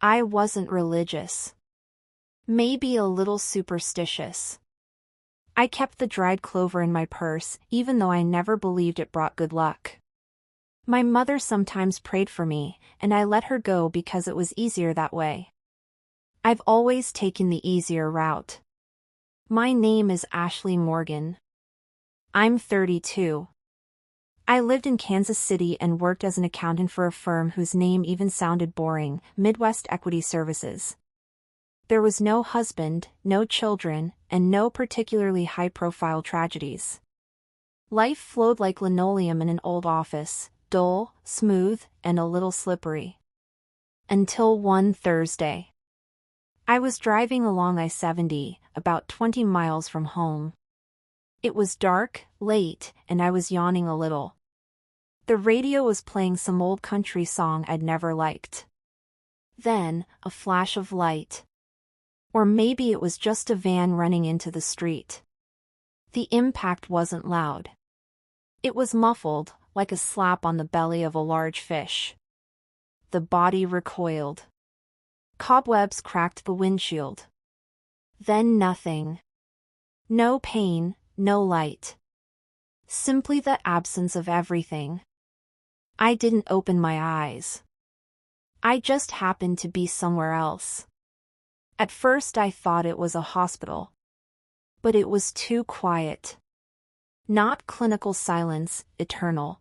I wasn't religious. Maybe a little superstitious. I kept the dried clover in my purse, even though I never believed it brought good luck. My mother sometimes prayed for me, and I let her go because it was easier that way. I've always taken the easier route. My name is Ashley Morgan. I'm 32. I lived in Kansas City and worked as an accountant for a firm whose name even sounded boring, Midwest Equity Services. There was no husband, no children, and no particularly high-profile tragedies. Life flowed like linoleum in an old office, dull, smooth, and a little slippery. Until one Thursday. I was driving along I-70, about 20 miles from home. It was dark, late, and I was yawning a little. The radio was playing some old country song I'd never liked. Then, a flash of light. Or maybe it was just a van running into the street. The impact wasn't loud. It was muffled, like a slap on the belly of a large fish. The body recoiled. Cobwebs cracked the windshield. Then nothing. No pain, no light. Simply the absence of everything. I didn't open my eyes. I just happened to be somewhere else. At first I thought it was a hospital. But it was too quiet. Not clinical silence, eternal.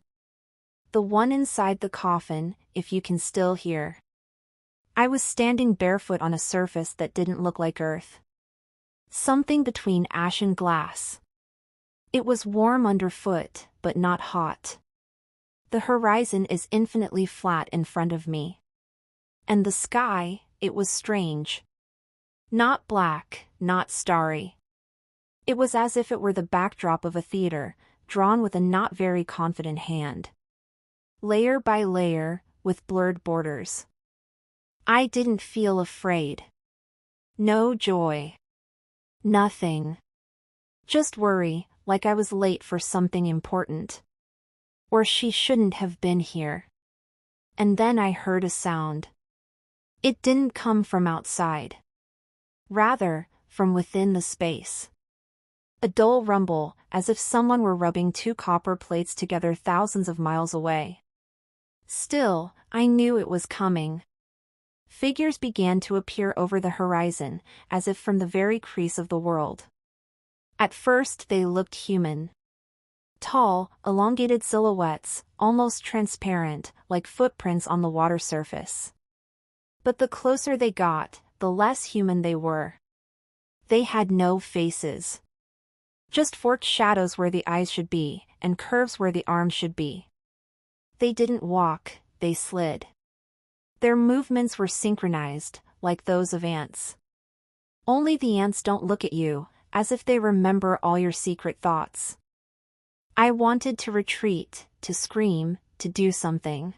The one inside the coffin, if you can still hear. I was standing barefoot on a surface that didn't look like earth. Something between ash and glass. It was warm underfoot, but not hot. The horizon is infinitely flat in front of me. And the sky, it was strange. Not black, not starry. It was as if it were the backdrop of a theater, drawn with a not very confident hand. Layer by layer, with blurred borders. I didn't feel afraid. No joy. Nothing. Just worry, like I was late for something important. Or she shouldn't have been here. And then I heard a sound. It didn't come from outside. Rather, from within the space. A dull rumble, as if someone were rubbing two copper plates together thousands of miles away. Still, I knew it was coming. Figures began to appear over the horizon, as if from the very crease of the world. At first they looked human. Tall, elongated silhouettes, almost transparent, like footprints on the water surface. But the closer they got, the less human they were. They had no faces. Just forked shadows where the eyes should be, and curves where the arms should be. They didn't walk, they slid. Their movements were synchronized, like those of ants. Only the ants don't look at you, as if they remember all your secret thoughts. I wanted to retreat, to scream, to do something.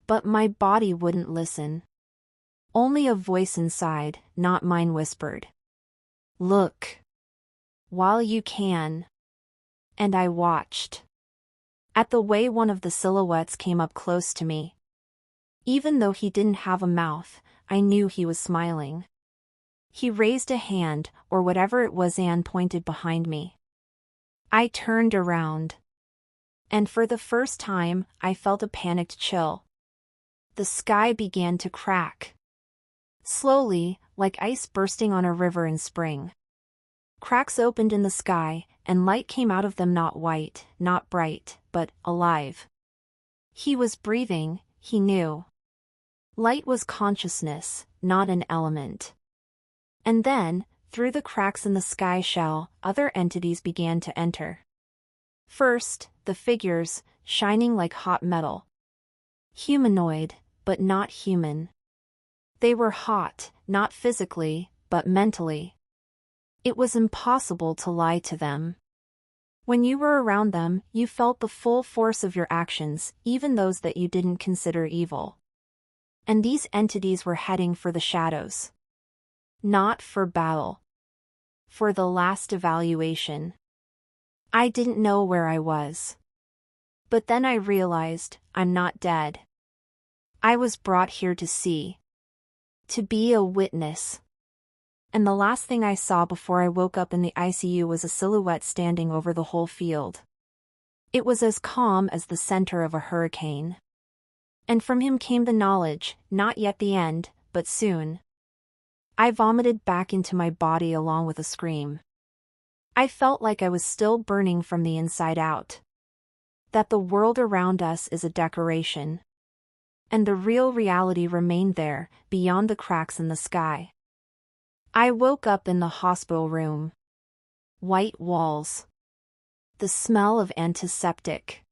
But my body wouldn't listen. Only a voice inside, not mine, whispered. Look. While you can. And I watched. At the way one of the silhouettes came up close to me. Even though he didn't have a mouth, I knew he was smiling. He raised a hand, or whatever it was, and pointed behind me. I turned around. And for the first time, I felt a panicked chill. The sky began to crack. Slowly, like ice bursting on a river in spring. Cracks opened in the sky, and light came out of them, not white, not bright, but alive. He was breathing, he knew. Light was consciousness, not an element. And then, through the cracks in the sky shell, other entities began to enter. First, the figures, shining like hot metal. Humanoid, but not human. They were hot, not physically, but mentally. It was impossible to lie to them. When you were around them, you felt the full force of your actions, even those that you didn't consider evil. And these entities were heading for the shadows. Not for battle. For the last evaluation. I didn't know where I was. But then I realized, I'm not dead. I was brought here to see. To be a witness. And the last thing I saw before I woke up in the ICU was a silhouette standing over the whole field. It was as calm as the center of a hurricane. And from him came the knowledge, not yet the end, but soon. I vomited back into my body along with a scream. I felt like I was still burning from the inside out. That the world around us is a decoration. And the real reality remained there, beyond the cracks in the sky. I woke up in the hospital room. White walls. The smell of antiseptic.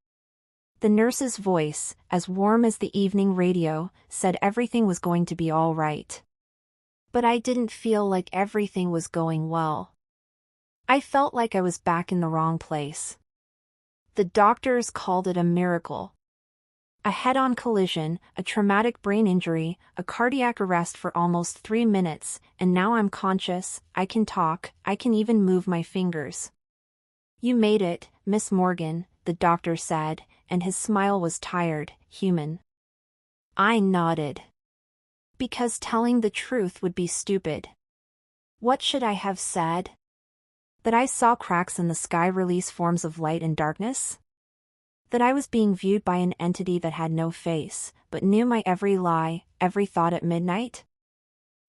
The nurse's voice, as warm as the evening radio, said everything was going to be all right. But I didn't feel like everything was going well. I felt like I was back in the wrong place. The doctors called it a miracle. A head-on collision, a traumatic brain injury, a cardiac arrest for almost 3 minutes, and now I'm conscious, I can talk, I can even move my fingers. You made it, Miss Morgan, the doctor said, and his smile was tired, human. I nodded. Because telling the truth would be stupid. What should I have said? That I saw cracks in the sky release forms of light and darkness? That I was being viewed by an entity that had no face, but knew my every lie, every thought at midnight?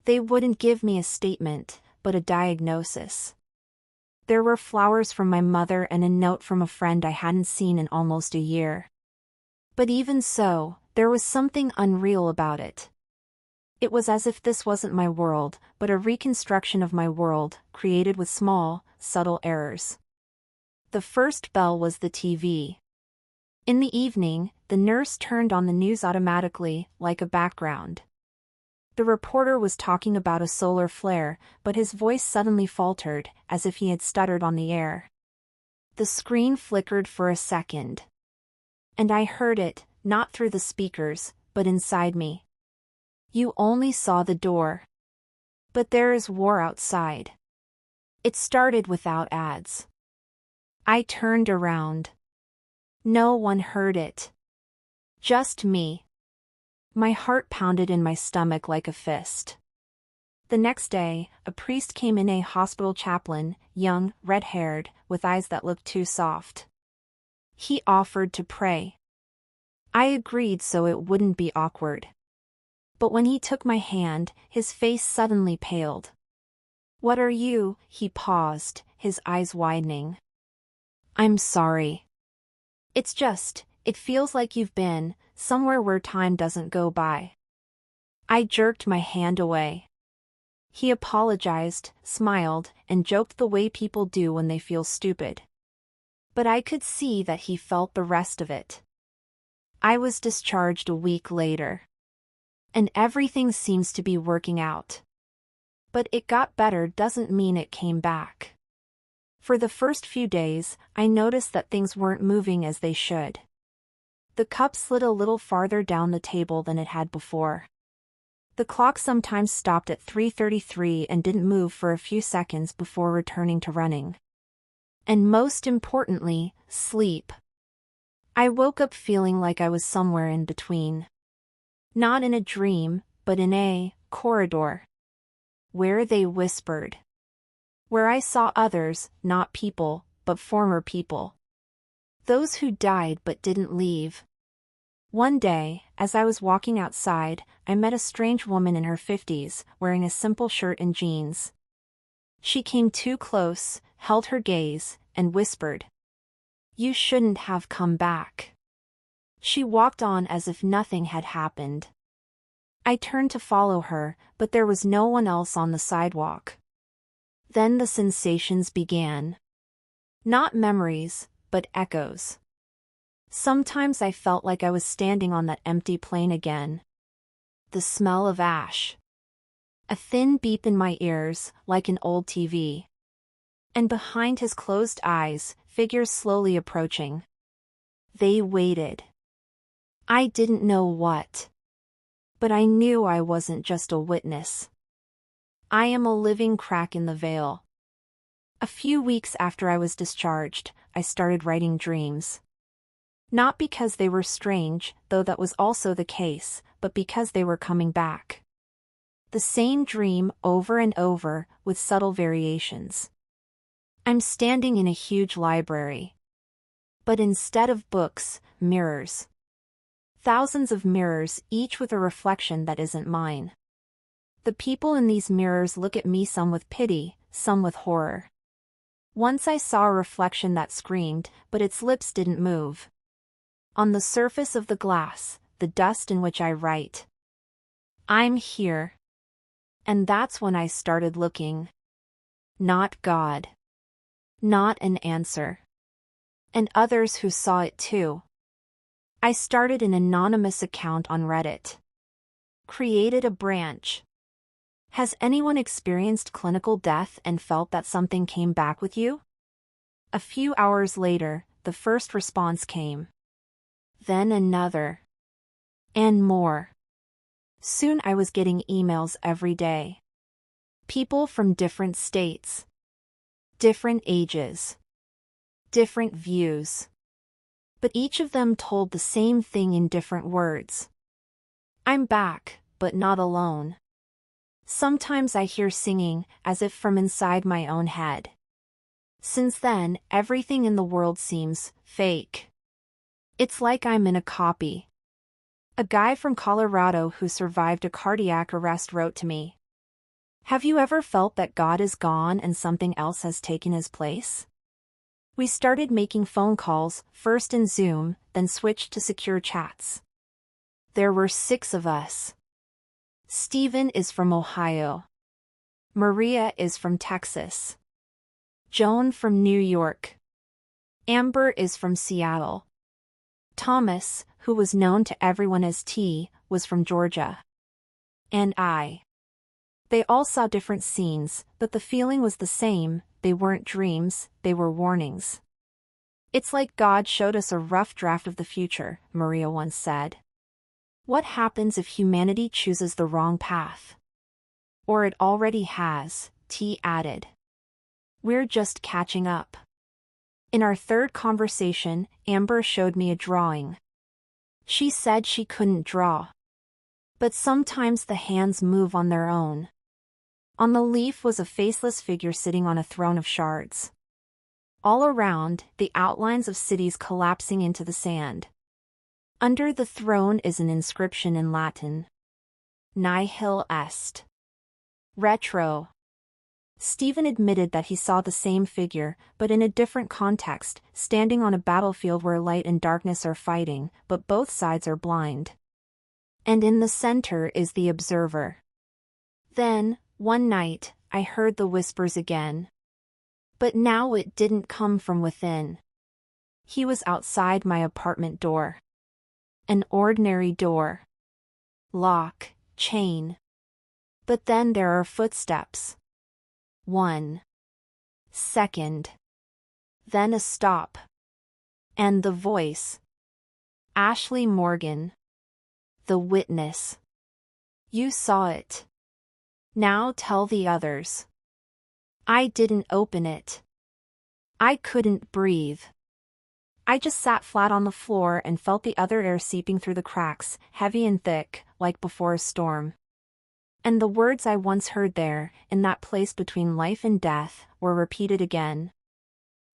They wouldn't give me a statement, but a diagnosis. There were flowers from my mother and a note from a friend I hadn't seen in almost a year. But even so, there was something unreal about it. It was as if this wasn't my world, but a reconstruction of my world, created with small, subtle errors. The first bell was the TV. In the evening, the nurse turned on the news automatically, like a background. The reporter was talking about a solar flare, but his voice suddenly faltered, as if he had stuttered on the air. The screen flickered for a second. And I heard it, not through the speakers, but inside me. You only saw the door. But there is war outside. It started without ads. I turned around. No one heard it. Just me. My heart pounded in my stomach like a fist. The next day, a priest came in, a hospital chaplain, young, red-haired, with eyes that looked too soft. He offered to pray. I agreed so it wouldn't be awkward. But when he took my hand, his face suddenly paled. What are you? He paused, his eyes widening. I'm sorry. It feels like you've been somewhere where time doesn't go by. I jerked my hand away. He apologized, smiled, and joked the way people do when they feel stupid. But I could see that he felt the rest of it. I was discharged a week later. And everything seems to be working out. But it got better doesn't mean it came back. For the first few days, I noticed that things weren't moving as they should. The cup slid a little farther down the table than it had before. The clock sometimes stopped at 3:33 and didn't move for a few seconds before returning to running. And most importantly, sleep. I woke up feeling like I was somewhere in between. Not in a dream, but in a corridor. Where they whispered. Where I saw others, not people, but former people. Those who died but didn't leave. One day, as I was walking outside, I met a strange woman in her 50s, wearing a simple shirt and jeans. She came too close, held her gaze, and whispered. You shouldn't have come back. She walked on as if nothing had happened. I turned to follow her, but there was no one else on the sidewalk. Then the sensations began. Not memories, but echoes. Sometimes I felt like I was standing on that empty plane again. The smell of ash. A thin beep in my ears, like an old TV. And behind his closed eyes, figures slowly approaching. They waited. I didn't know what. But I knew I wasn't just a witness. I am a living crack in the veil. A few weeks after I was discharged, I started writing dreams. Not because they were strange, though that was also the case, but because they were coming back. The same dream over and over, with subtle variations. I'm standing in a huge library. But instead of books, mirrors. Thousands of mirrors, each with a reflection that isn't mine. The people in these mirrors look at me, some with pity, some with horror. Once I saw a reflection that screamed, but its lips didn't move. On the surface of the glass, the dust in which I write. I'm here. And that's when I started looking. Not God. Not an answer. And others who saw it too. I started an anonymous account on Reddit. Created a branch. Has anyone experienced clinical death and felt that something came back with you? A few hours later, the first response came. Then another. And more. Soon I was getting emails every day. People from different states. Different ages. Different views. But each of them told the same thing in different words. I'm back, but not alone. Sometimes I hear singing, as if from inside my own head. Since then, everything in the world seems fake. It's like I'm in a copy. A guy from Colorado who survived a cardiac arrest wrote to me. Have you ever felt that God is gone and something else has taken his place? We started making phone calls, first in Zoom, then switched to secure chats. There were 6 of us. Stephen is from Ohio. Maria is from Texas. Joan from New York. Amber is from Seattle. Thomas, who was known to everyone as T, was from Georgia. And I. They all saw different scenes, but the feeling was the same. They weren't dreams, they were warnings. It's like God showed us a rough draft of the future, Maria once said. What happens if humanity chooses the wrong path? Or it already has, T added. We're just catching up. In our third conversation, Amber showed me a drawing. She said she couldn't draw. But sometimes the hands move on their own. On the leaf was a faceless figure sitting on a throne of shards. All around, the outlines of cities collapsing into the sand. Under the throne is an inscription in Latin. Nihil est. Retro. Stephen admitted that he saw the same figure, but in a different context, standing on a battlefield where light and darkness are fighting, but both sides are blind. And in the center is the observer. Then, one night, I heard the whispers again. But now it didn't come from within. He was outside my apartment door. An ordinary door. Lock, chain. But then there are footsteps. 1 second. Then a stop. And the voice. Ashley Morgan. The witness. You saw it. Now tell the others. I didn't open it. I couldn't breathe. I just sat flat on the floor and felt the other air seeping through the cracks, heavy and thick, like before a storm. And the words I once heard there, in that place between life and death, were repeated again.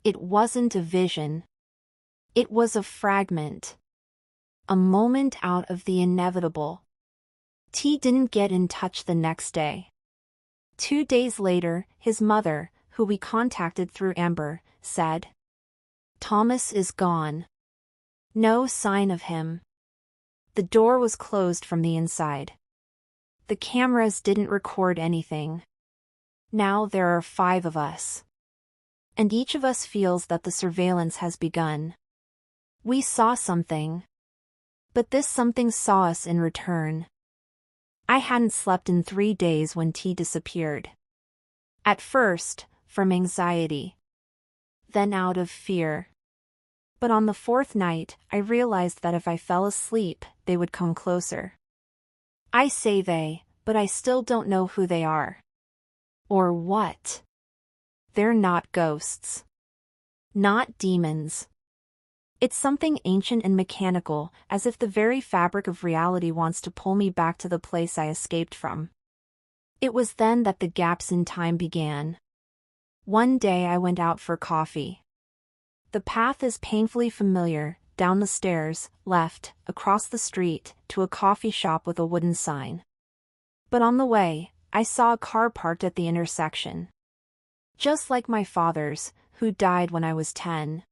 It wasn't a vision. It was a fragment. A moment out of the inevitable. T didn't get in touch the next day. 2 days later, his mother, who we contacted through Amber, said, Thomas is gone. No sign of him. The door was closed from the inside. The cameras didn't record anything. Now there are 5 of us. And each of us feels that the surveillance has begun. We saw something. But this something saw us in return. I hadn't slept in 3 days when T disappeared. At first, from anxiety. Then out of fear. But on the 4th night, I realized that if I fell asleep, they would come closer. I say they, but I still don't know who they are. Or what. They're not ghosts. Not demons. It's something ancient and mechanical, as if the very fabric of reality wants to pull me back to the place I escaped from. It was then that the gaps in time began. One day I went out for coffee. The path is painfully familiar, down the stairs, left, across the street, to a coffee shop with a wooden sign. But on the way, I saw a car parked at the intersection. Just like my father's, who died when I was 10.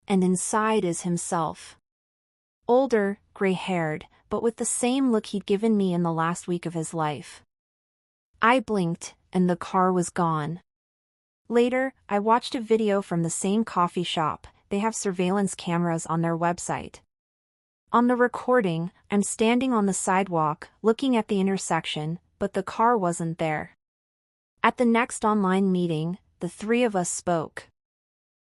And inside is himself. Older, gray-haired, but with the same look he'd given me in the last week of his life. I blinked, and the car was gone. Later, I watched a video from the same coffee shop. They have surveillance cameras on their website. On the recording, I'm standing on the sidewalk, looking at the intersection, but the car wasn't there. At the next online meeting, the three of us spoke.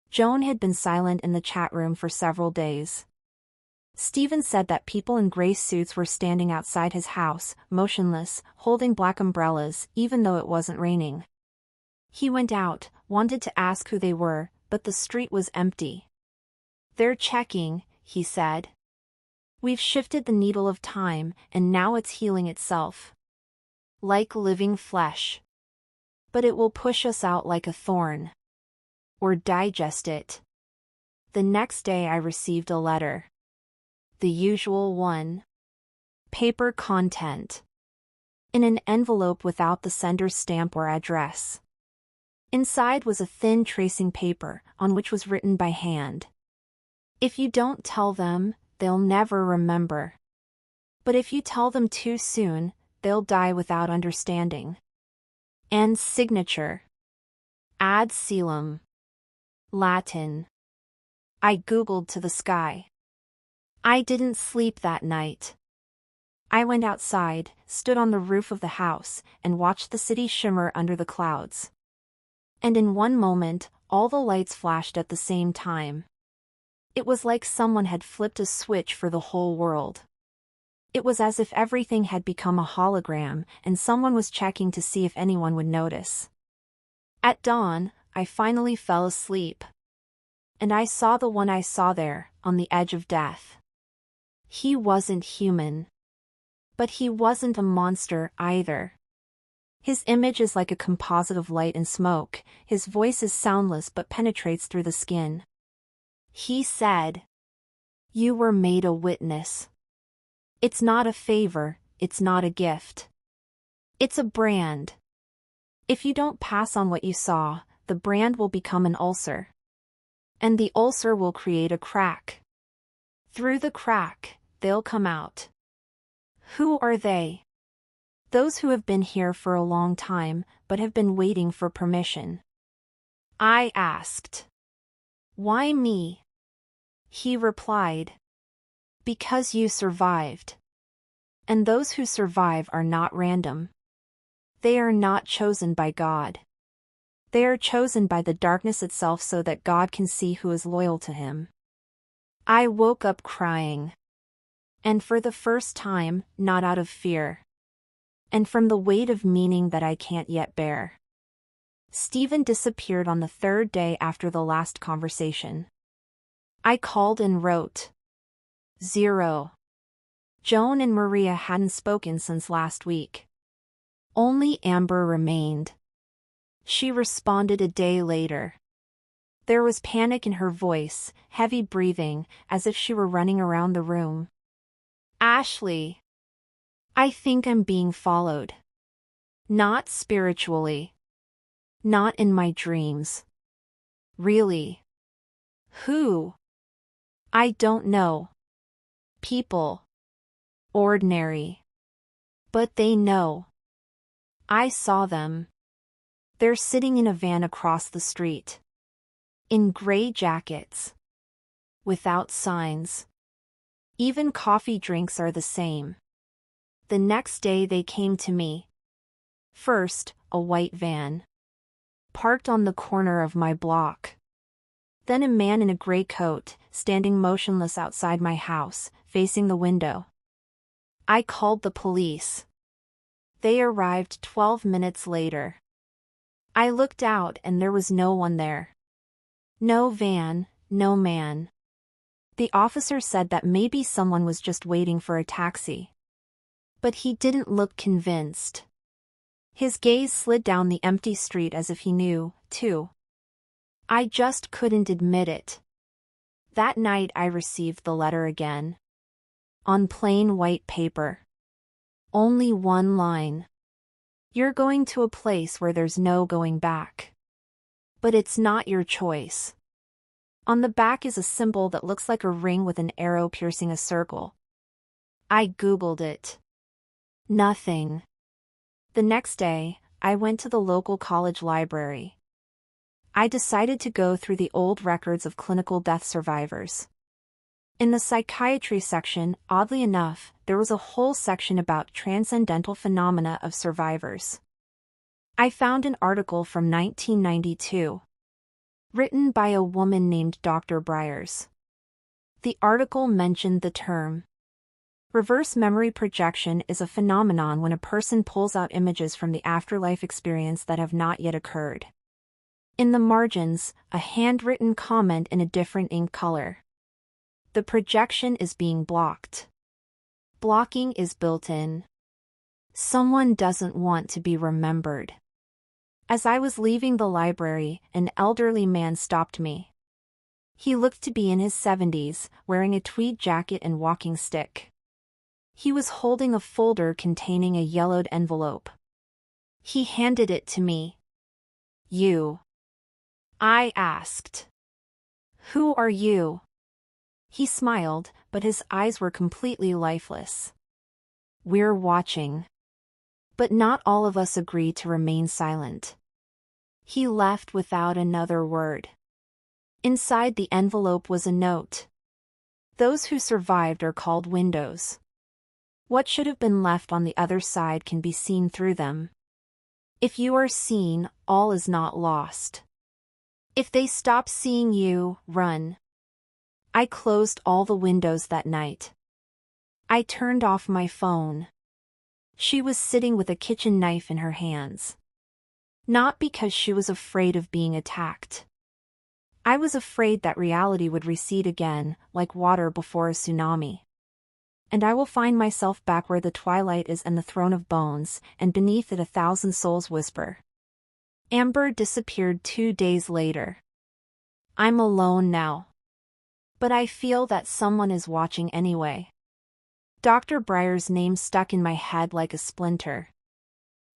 Joan had been silent in the chat room for several days. Stephen said that people in gray suits were standing outside his house, motionless, holding black umbrellas, even though it wasn't raining. He went out, wanted to ask who they were, but the street was empty. "They're checking," he said. "We've shifted the needle of time, and now it's healing itself. Like living flesh. But it will push us out like a thorn. Or digest it." The next day I received a letter. The usual one. Paper content. In an envelope without the sender's stamp or address. Inside was a thin tracing paper, on which was written by hand. "If you don't tell them, they'll never remember. But if you tell them too soon, they'll die without understanding." And signature. Ad Caelum. Latin. I googled to the sky. I didn't sleep that night. I went outside, stood on the roof of the house, and watched the city shimmer under the clouds. And in one moment, all the lights flashed at the same time. It was like someone had flipped a switch for the whole world. It was as if everything had become a hologram, and someone was checking to see if anyone would notice. At dawn, I finally fell asleep. And I saw the one I saw there, on the edge of death. He wasn't human. But he wasn't a monster either. His image is like a composite of light and smoke, his voice is soundless but penetrates through the skin. He said, "You were made a witness. It's not a favor, it's not a gift. It's a brand. If you don't pass on what you saw, the brand will become an ulcer. And the ulcer will create a crack. Through the crack, they'll come out." Who are they? Those who have been here for a long time, but have been waiting for permission. I asked. "Why me?" He replied. "Because you survived. And those who survive are not random. They are not chosen by God. They are chosen by the darkness itself so that God can see who is loyal to him." I woke up crying. And for the first time, not out of fear. And from the weight of meaning that I can't yet bear. Stephen disappeared on the third day after the last conversation. I called and wrote. 0. Joan and Maria hadn't spoken since last week. Only Amber remained. She responded a day later. There was panic in her voice, heavy breathing, as if she were running around the room. "Ashley. I think I'm being followed. Not spiritually. Not in my dreams. Really. Who? I don't know. People. Ordinary. But they know. I saw them. They're sitting in a van across the street. In gray jackets. Without signs. Even coffee drinks are the same. The next day they came to me. First, a white van. Parked on the corner of my block. Then a man in a gray coat, standing motionless outside my house, facing the window. I called the police. They arrived 12 minutes later. I looked out and there was no one there. No van, no man. The officer said that maybe someone was just waiting for a taxi. But he didn't look convinced. His gaze slid down the empty street as if he knew, too. I just couldn't admit it. That night I received the letter again. On plain white paper. Only one line. You're going to a place where there's no going back. But it's not your choice. On the back is a symbol that looks like a ring with an arrow piercing a circle. I Googled it. Nothing. The next day, I went to the local college library. I decided to go through the old records of clinical death survivors. In the psychiatry section, oddly enough, there was a whole section about transcendental phenomena of survivors. I found an article from 1992. Written by a woman named Dr. Briers. The article mentioned the term. Reverse memory projection is a phenomenon when a person pulls out images from the afterlife experience that have not yet occurred. In the margins, a handwritten comment in a different ink color. The projection is being blocked. Blocking is built in. Someone doesn't want to be remembered. As I was leaving the library, an elderly man stopped me. He looked to be in his 70s, wearing a tweed jacket and walking stick. He was holding a folder containing a yellowed envelope. He handed it to me. You? I asked. Who are you? He smiled, but his eyes were completely lifeless. We're watching. But not all of us agree to remain silent. He left without another word. Inside the envelope was a note. Those who survived are called windows. What should have been left on the other side can be seen through them. If you are seen, all is not lost. If they stop seeing you, run. I closed all the windows that night. I turned off my phone. She was sitting with a kitchen knife in her hands. Not because she was afraid of being attacked. I was afraid that reality would recede again, like water before a tsunami. And I will find myself back where the twilight is and the throne of bones, and beneath it 1,000 souls whisper. Amber disappeared 2 days later. I'm alone now. But I feel that someone is watching anyway. Dr. Briers' name stuck in my head like a splinter.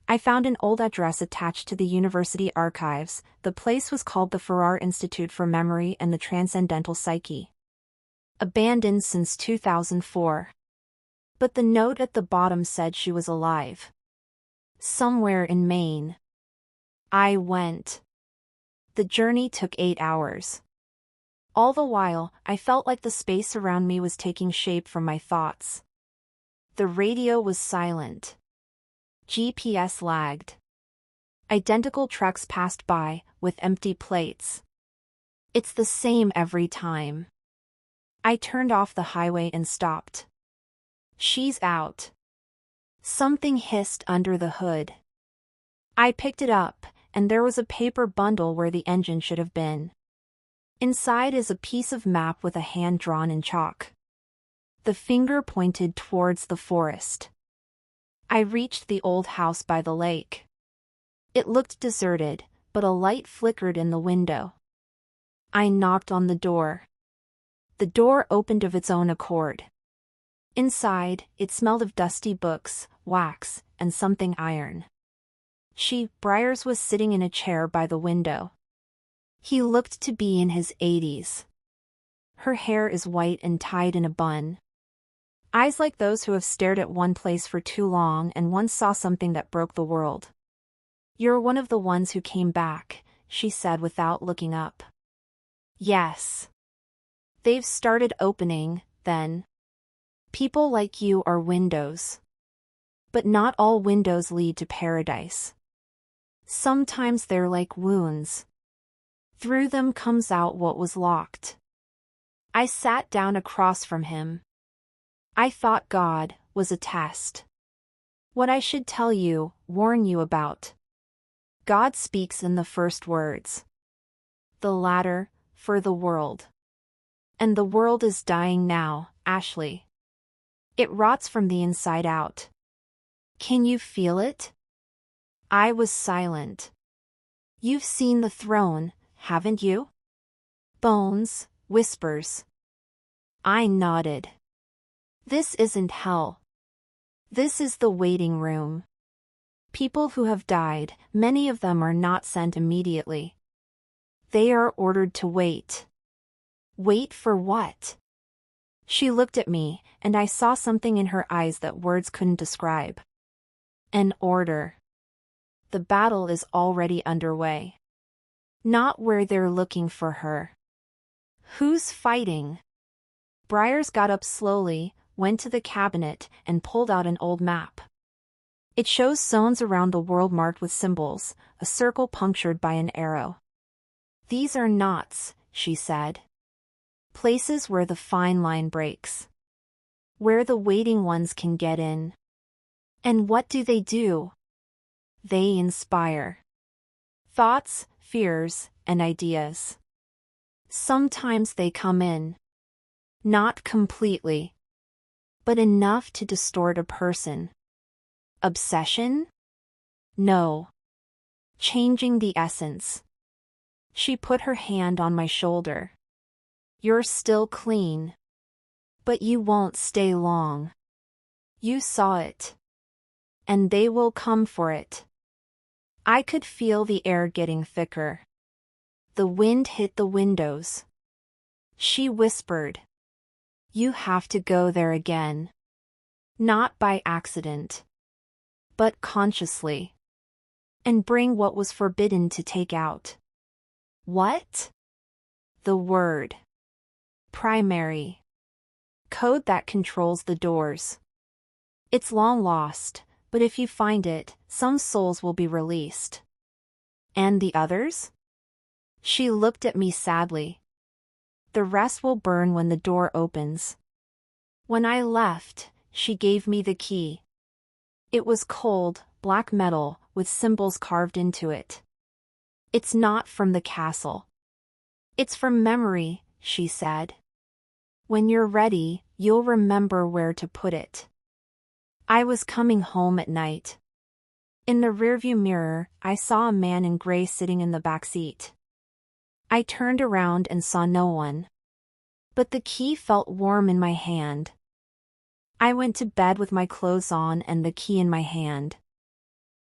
I found an old address attached to the university archives. The place was called the Farrar Institute for Memory and the Transcendental Psyche. Abandoned since 2004. But the note at the bottom said she was alive. Somewhere in Maine. I went. The journey took 8 hours. All the while, I felt like the space around me was taking shape from my thoughts. The radio was silent. GPS lagged. Identical trucks passed by, with empty plates. It's the same every time. I turned off the highway and stopped. She's out. Something hissed under the hood. I picked it up, and there was a paper bundle where the engine should have been. Inside is a piece of map with a hand drawn in chalk. The finger pointed towards the forest. I reached the old house by the lake. It looked deserted, but a light flickered in the window. I knocked on the door. The door opened of its own accord. Inside, it smelled of dusty books, wax, and something iron. Briers was sitting in a chair by the window. He looked to be in his 80s. Her hair is white and tied in a bun. Eyes like those who have stared at one place for too long and once saw something that broke the world. You're one of the ones who came back, she said without looking up. Yes. They've started opening, then. People like you are windows. But not all windows lead to paradise. Sometimes they're like wounds. Through them comes out what was locked. I sat down across from him. I thought God was a test. What I should tell you, warn you about. God speaks in the first words. The latter, for the world. And the world is dying now, Ashley. It rots from the inside out. Can you feel it? I was silent. You've seen the throne, haven't you? Bones, whispers. I nodded. This isn't hell. This is the waiting room. People who have died, many of them are not sent immediately. They are ordered to wait. Wait for what? She looked at me, and I saw something in her eyes that words couldn't describe. An order. The battle is already underway. Not where they're looking for her. Who's fighting? Briers got up slowly, went to the cabinet, and pulled out an old map. It shows zones around the world marked with symbols, a circle punctured by an arrow. These are knots, she said. Places where the fine line breaks. Where the waiting ones can get in. And what do? They inspire. Thoughts, fears, and ideas. Sometimes they come in. Not completely. But enough to distort a person. Obsession? No. Changing the essence. She put her hand on my shoulder. You're still clean. But you won't stay long. You saw it. And they will come for it. I could feel the air getting thicker. The wind hit the windows. She whispered. You have to go there again. Not by accident. But consciously. And bring what was forbidden to take out. What? The word. Primary. Code that controls the doors. It's long lost, but if you find it, some souls will be released. And the others? She looked at me sadly. The rest will burn when the door opens. When I left, she gave me the key. It was cold, black metal, with symbols carved into it. It's not from the castle. It's from memory, she said. When you're ready, you'll remember where to put it. I was coming home at night. In the rearview mirror, I saw a man in gray sitting in the back seat. I turned around and saw no one. But the key felt warm in my hand. I went to bed with my clothes on and the key in my hand.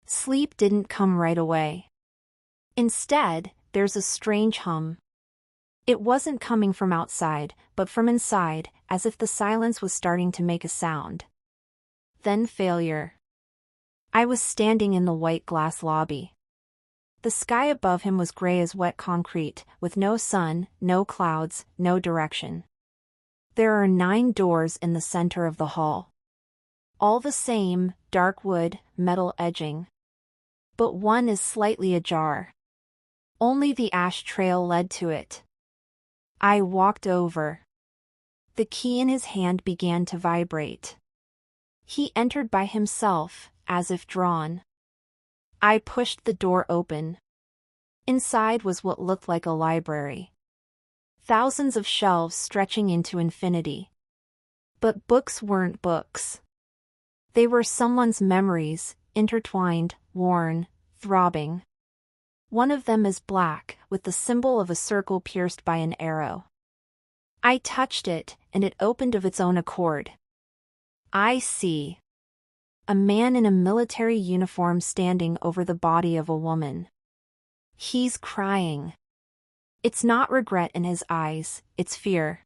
Sleep didn't come right away. Instead, there's a strange hum. It wasn't coming from outside, but from inside, as if the silence was starting to make a sound. Then failure. I was standing in the white glass lobby. The sky above him was gray as wet concrete, with no sun, no clouds, no direction. There are 9 doors in the center of the hall. All the same, dark wood, metal edging. But one is slightly ajar. Only the ash trail led to it. I walked over. The key in his hand began to vibrate. He entered by himself, as if drawn. I pushed the door open. Inside was what looked like a library. Thousands of shelves stretching into infinity. But books weren't books. They were someone's memories, intertwined, worn, throbbing. One of them is black, with the symbol of a circle pierced by an arrow. I touched it, and it opened of its own accord. I see. A man in a military uniform standing over the body of a woman. He's crying. It's not regret in his eyes, it's fear.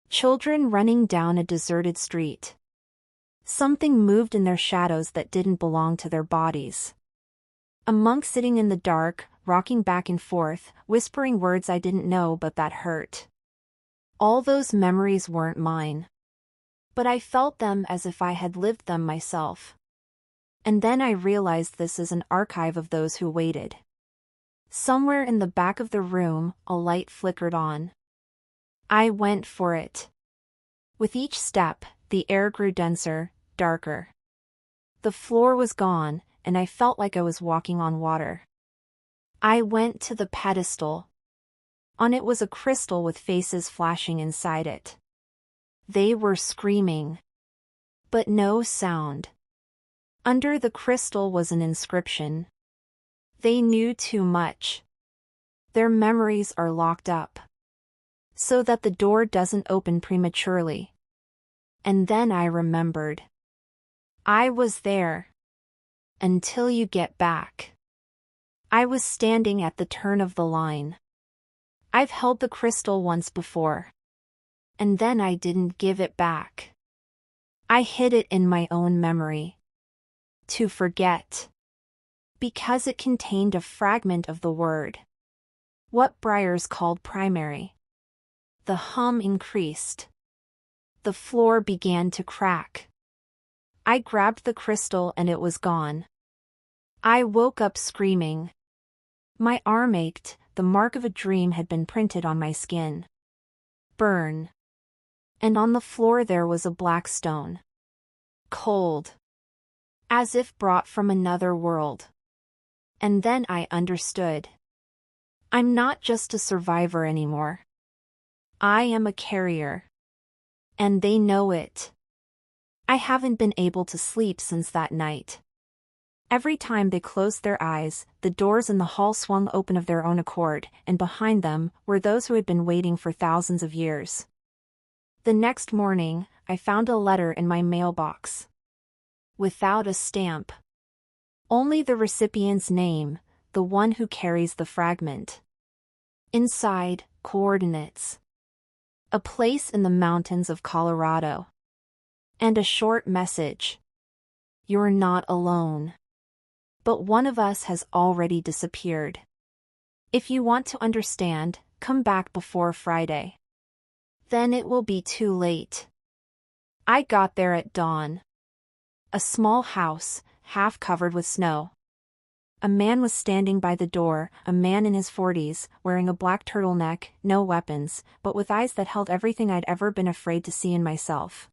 Children running down a deserted street. Something moved in their shadows that didn't belong to their bodies. A monk sitting in the dark, rocking back and forth, whispering words I didn't know but that hurt. All those memories weren't mine. But I felt them as if I had lived them myself. And then I realized this is an archive of those who waited. Somewhere in the back of the room, a light flickered on. I went for it. With each step, the air grew denser, darker. The floor was gone, and I felt like I was walking on water. I went to the pedestal. On it was a crystal with faces flashing inside it. They were screaming. But no sound. Under the crystal was an inscription. They knew too much. Their memories are locked up, so that the door doesn't open prematurely. And then I remembered. I was there. Until you get back. I was standing at the turn of the line. I've held the crystal once before. And then I didn't give it back. I hid it in my own memory. To forget. Because it contained a fragment of the word. What Briers called primary. The hum increased. The floor began to crack. I grabbed the crystal and it was gone. I woke up screaming. My arm ached, the mark of a dream had been printed on my skin. Burn. And on the floor there was a black stone. Cold. As if brought from another world. And then I understood. I'm not just a survivor anymore. I am a carrier. And they know it. I haven't been able to sleep since that night. Every time they closed their eyes, the doors in the hall swung open of their own accord, and behind them were those who had been waiting for thousands of years. The next morning, I found a letter in my mailbox. Without a stamp. Only the recipient's name, the one who carries the fragment. Inside, coordinates. A place in the mountains of Colorado. And a short message. You're not alone. But one of us has already disappeared. If you want to understand, come back before Friday. Then it will be too late. I got there at dawn. A small house, half covered with snow. A man was standing by the door, a man in his 40s, wearing a black turtleneck, no weapons, but with eyes that held everything I'd ever been afraid to see in myself.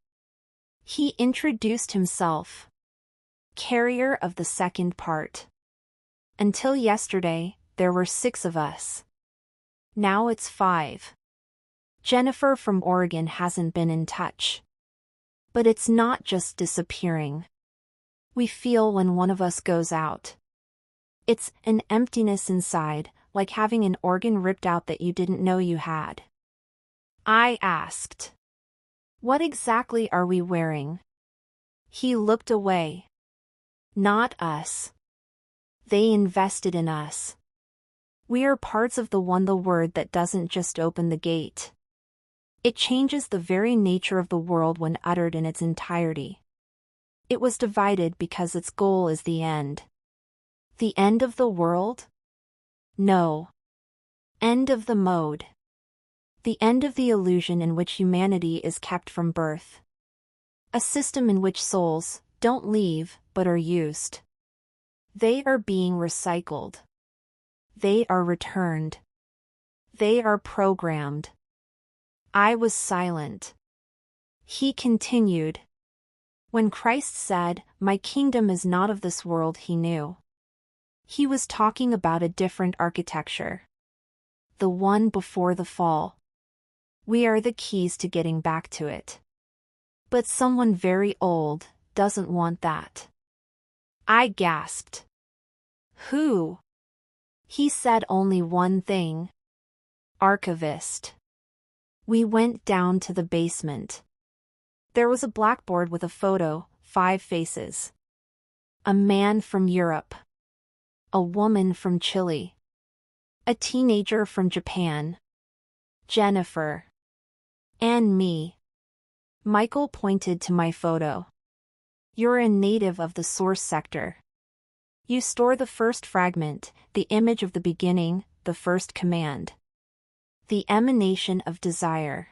He introduced himself. Carrier of the second part. Until yesterday, there were 6 of us. Now it's 5. Jennifer from Oregon hasn't been in touch. But it's not just disappearing. We feel when one of us goes out. It's an emptiness inside, like having an organ ripped out that you didn't know you had. I asked. What exactly are we wearing? He looked away. Not us. They invested in us. We are parts of the word that doesn't just open the gate. It changes the very nature of the world when uttered in its entirety. It was divided because its goal is the end. The end of the world? No. End of the mode. The end of the illusion in which humanity is kept from birth. A system in which souls don't leave, but are used. They are being recycled. They are returned. They are programmed. I was silent. He continued. When Christ said, "My kingdom is not of this world," he knew. He was talking about a different architecture. The one before the fall. We are the keys to getting back to it. But someone very old doesn't want that. I gasped. Who? He said only one thing. Archivist. We went down to the basement. There was a blackboard with a photo, 5 faces. A man from Europe. A woman from Chile. A teenager from Japan. Jennifer. And me. Michael pointed to my photo. You're a native of the source sector. You store the first fragment, the image of the beginning, the first command. The emanation of desire.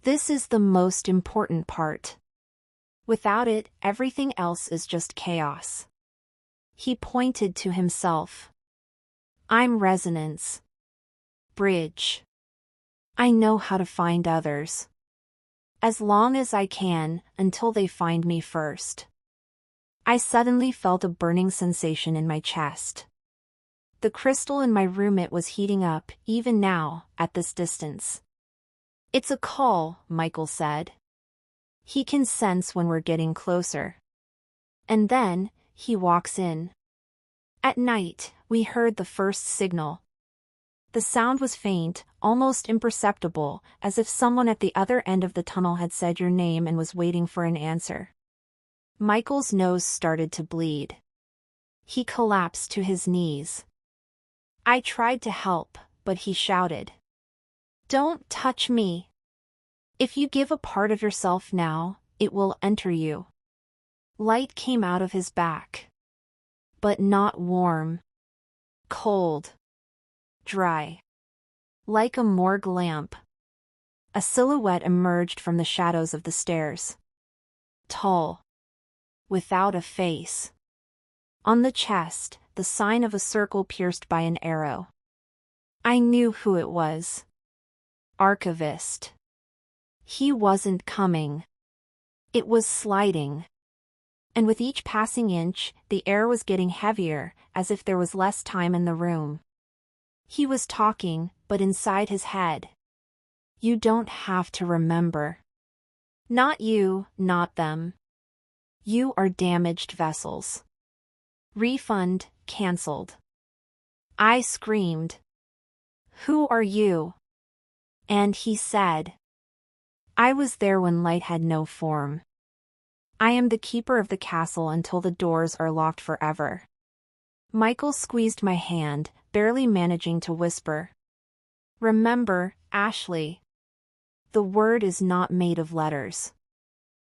This is the most important part. Without it, everything else is just chaos. He pointed to himself. I'm resonance. Bridge. I know how to find others. As long as I can, until they find me first. I suddenly felt a burning sensation in my chest. The crystal in my room, it was heating up, even now, at this distance. It's a call, Michael said. He can sense when we're getting closer. And then, he walks in. At night, we heard the first signal. The sound was faint, almost imperceptible, as if someone at the other end of the tunnel had said your name and was waiting for an answer. Michael's nose started to bleed. He collapsed to his knees. I tried to help, but he shouted, "Don't touch me! If you give a part of yourself now, it will enter you." Light came out of his back. But not warm. Cold. Dry. Like a morgue lamp. A silhouette emerged from the shadows of the stairs. Tall. Without a face. On the chest, the sign of a circle pierced by an arrow. I knew who it was. Archivist. He wasn't coming. It was sliding. And with each passing inch, the air was getting heavier, as if there was less time in the room. He was talking, but inside his head. You don't have to remember. Not you, not them. You are damaged vessels. Refund, cancelled. I screamed. Who are you? And he said. I was there when light had no form. I am the keeper of the castle until the doors are locked forever. Michael squeezed my hand, barely managing to whisper. Remember, Ashley. The word is not made of letters.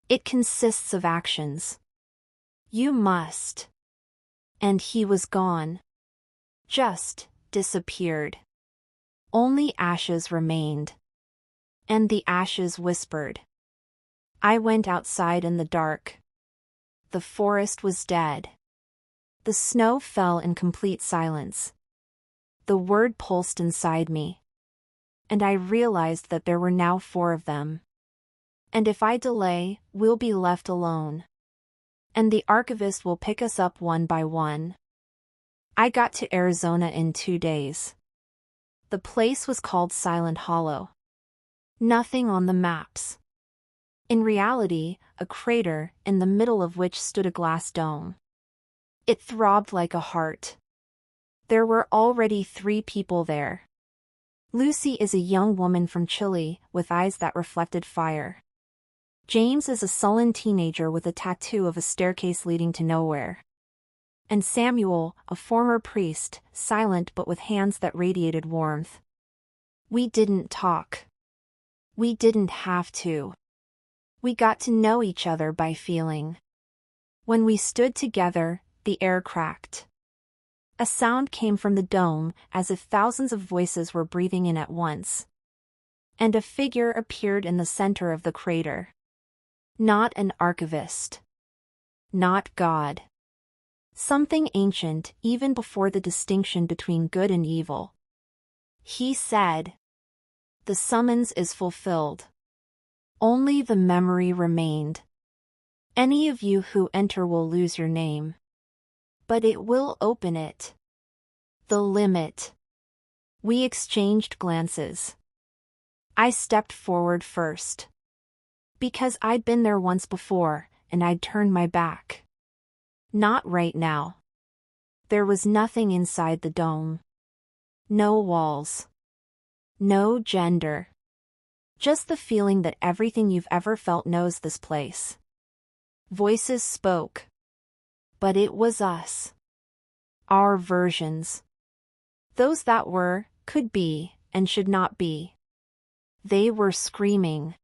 It consists of actions. You must. And he was gone. Just disappeared. Only ashes remained. And the ashes whispered. I went outside in the dark. The forest was dead. The snow fell in complete silence. The word pulsed inside me. And I realized that there were now 4 of them. And if I delay, we'll be left alone. And the archivist will pick us up one by one. I got to Arizona in 2 days. The place was called Silent Hollow. Nothing on the maps. In reality, a crater, in the middle of which stood a glass dome. It throbbed like a heart. There were already 3 people there. Lucy is a young woman from Chile, with eyes that reflected fire. James is a sullen teenager with a tattoo of a staircase leading to nowhere. And Samuel, a former priest, silent but with hands that radiated warmth. We didn't talk. We didn't have to. We got to know each other by feeling. When we stood together, the air cracked. A sound came from the dome, as if thousands of voices were breathing in at once. And a figure appeared in the center of the crater. Not an archivist. Not God. Something ancient, even before the distinction between good and evil. He said, "The summons is fulfilled. Only the memory remained. Any of you who enter will lose your name. But it will open it. The limit." We exchanged glances. I stepped forward first. Because I'd been there once before, and I'd turned my back. Not right now. There was nothing inside the dome. No walls. No gender. Just the feeling that everything you've ever felt knows this place. Voices spoke. But it was us. Our versions. Those that were, could be, and should not be. They were screaming.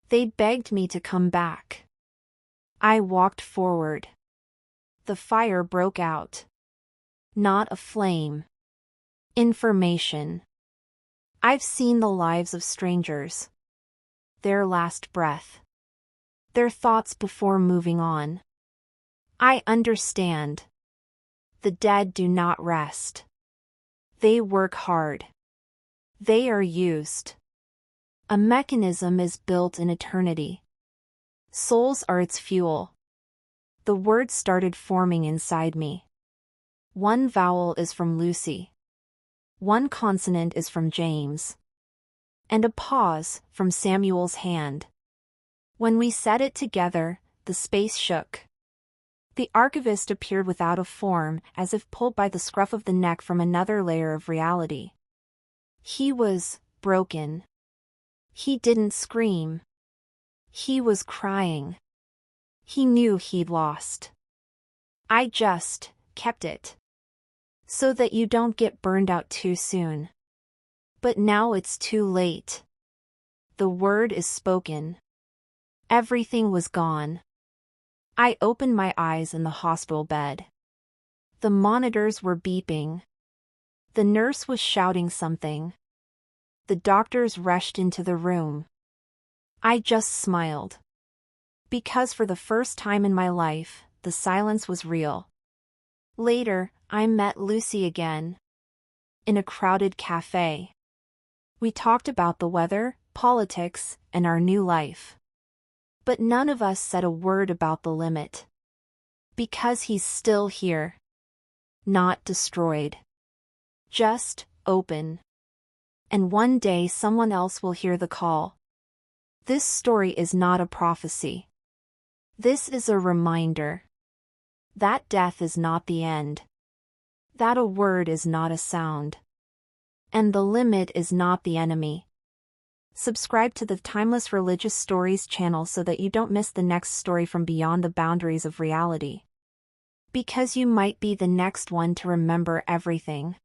They begged me to come back. I walked forward. The fire broke out. Not a flame. Information. I've seen the lives of strangers. Their last breath. Their thoughts before moving on. I understand. The dead do not rest. They work hard. They are used. A mechanism is built in eternity. Souls are its fuel. The words started forming inside me. One vowel is from Lucy. One consonant is from James. And a pause from Samuel's hand. When we said it together, the space shook. The archivist appeared without a form, as if pulled by the scruff of the neck from another layer of reality. He was broken. He didn't scream. He was crying. He knew he'd lost. I just kept it. So that you don't get burned out too soon. But now it's too late. The word is spoken. Everything was gone. I opened my eyes in the hospital bed. The monitors were beeping. The nurse was shouting something. The doctors rushed into the room. I just smiled. Because for the first time in my life, the silence was real. Later, I met Lucy again. In a crowded cafe. We talked about the weather, politics, and our new life. But none of us said a word about the limit. Because he's still here. Not destroyed. Just open. And one day someone else will hear the call. This story is not a prophecy. This is a reminder. That death is not the end. That a word is not a sound. And the limit is not the enemy. Subscribe to the Timeless Religious Stories channel so that you don't miss the next story from beyond the boundaries of reality. Because you might be the next one to remember everything.